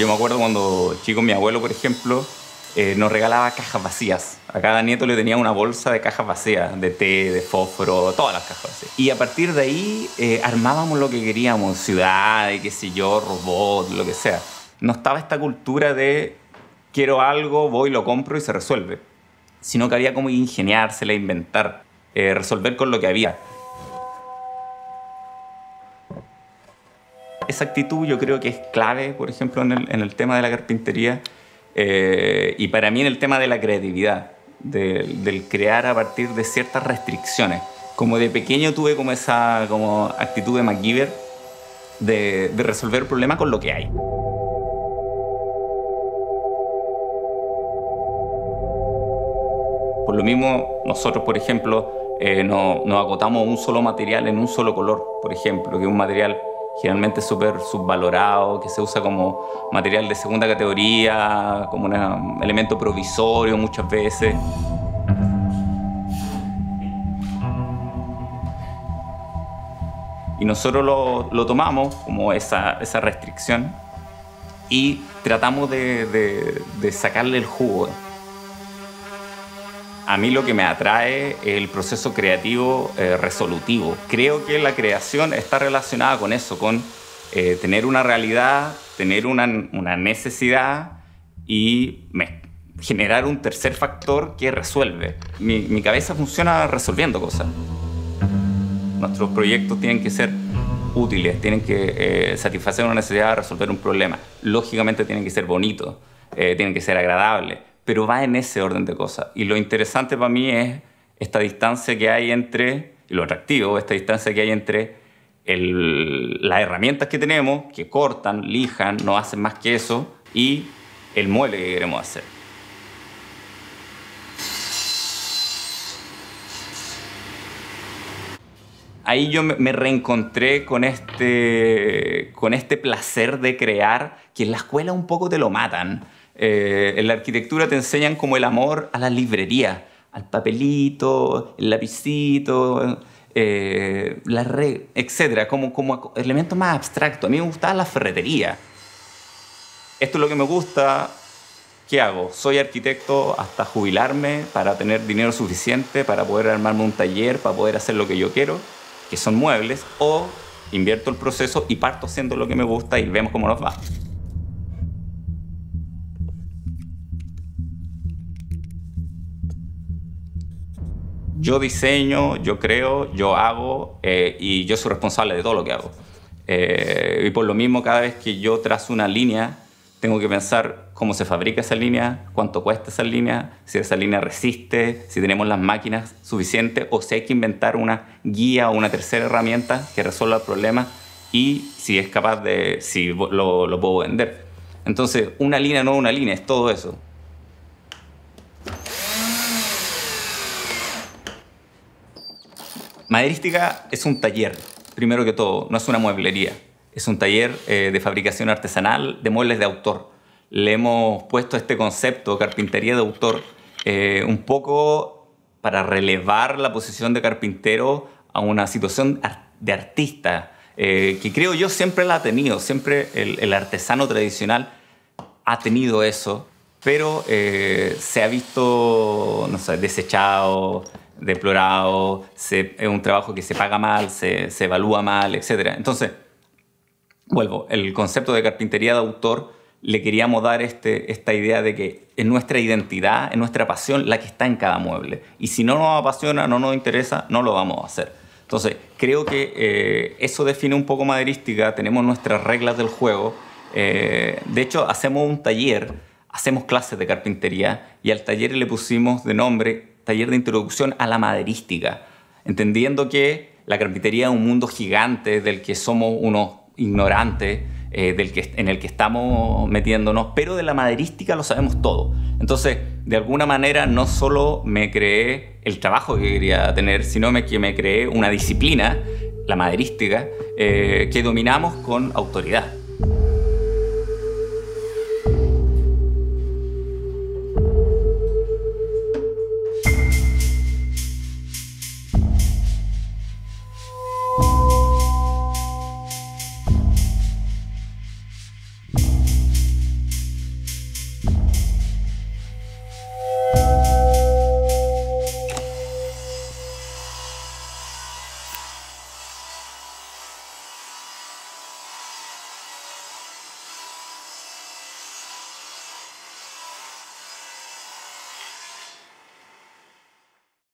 Yo me acuerdo cuando chico mi abuelo, por ejemplo, nos regalaba cajas vacías. A cada nieto le tenía una bolsa de cajas vacías, de té, de fósforo, todas las cajas vacías. Y a partir de ahí armábamos lo que queríamos, ciudad, qué sé yo, robot, lo que sea. No estaba esta cultura de quiero algo, voy, lo compro y se resuelve. Sino que había como ingeniársela, inventar, resolver con lo que había. Esa actitud yo creo que es clave, por ejemplo, en el tema de la carpintería y para mí en el tema de la creatividad, del crear a partir de ciertas restricciones. Como de pequeño tuve como esa actitud de MacGyver de resolver el problema con lo que hay. Por lo mismo, nosotros, por ejemplo, nos acotamos a un solo material en un solo color, por ejemplo, que es un material generalmente súper subvalorado, que se usa como material de segunda categoría, como un elemento provisorio muchas veces. Y nosotros lo tomamos como esa restricción y tratamos de sacarle el jugo. A mí lo que me atrae es el proceso creativo resolutivo. Creo que la creación está relacionada con eso, con tener una realidad, tener una necesidad y generar un tercer factor que resuelve. Mi cabeza funciona resolviendo cosas. Nuestros proyectos tienen que ser útiles, tienen que satisfacer una necesidad, resolver un problema. Lógicamente tienen que ser bonitos, tienen que ser agradables. Pero va en ese orden de cosas. Y lo interesante para mí es esta distancia que hay entre, y lo atractivo, esta distancia que hay entre las herramientas que tenemos, que cortan, lijan, no hacen más que eso, y el mueble que queremos hacer. Ahí yo me reencontré con este placer de crear, que en la escuela un poco te lo matan. En la arquitectura te enseñan como el amor a la librería, al papelito, el lapicito, etc. Como elementos más abstractos. A mí me gustaba la ferretería. Esto es lo que me gusta. ¿Qué hago? Soy arquitecto hasta jubilarme para tener dinero suficiente para poder armarme un taller, para poder hacer lo que yo quiero, que son muebles, o invierto el proceso y parto haciendo lo que me gusta y vemos cómo nos va. Yo diseño, yo creo, yo hago y yo soy responsable de todo lo que hago. Y por lo mismo, cada vez que yo trazo una línea, tengo que pensar cómo se fabrica esa línea, cuánto cuesta esa línea, si esa línea resiste, si tenemos las máquinas suficientes o si hay que inventar una guía o una tercera herramienta que resuelva el problema y si es capaz de, si lo puedo vender. Entonces, una línea no es una línea, es todo eso. Maderística es un taller, primero que todo, no es una mueblería. Es un taller de fabricación artesanal de muebles de autor. Le hemos puesto este concepto, carpintería de autor, un poco para relevar la posición de carpintero a una situación de artista, que creo yo siempre la ha tenido, siempre el artesano tradicional ha tenido eso, pero se ha visto, no sé, desechado, deplorado, es un trabajo que se paga mal, se evalúa mal, etc. Entonces, vuelvo, el concepto de carpintería de autor le queríamos dar esta idea de que es nuestra identidad, es nuestra pasión la que está en cada mueble. Y si no nos apasiona, no nos interesa, no lo vamos a hacer. Entonces, creo que eso define un poco Maderística, tenemos nuestras reglas del juego. De hecho, hacemos un taller, hacemos clases de carpintería y al taller le pusimos de nombre Taller de Introducción a la Maderística, entendiendo que la carpintería es un mundo gigante del que somos unos ignorantes, en el que estamos metiéndonos, pero de la maderística lo sabemos todo. Entonces, de alguna manera, no solo me creé el trabajo que quería tener, sino que me creé una disciplina, la maderística, que dominamos con autoridad.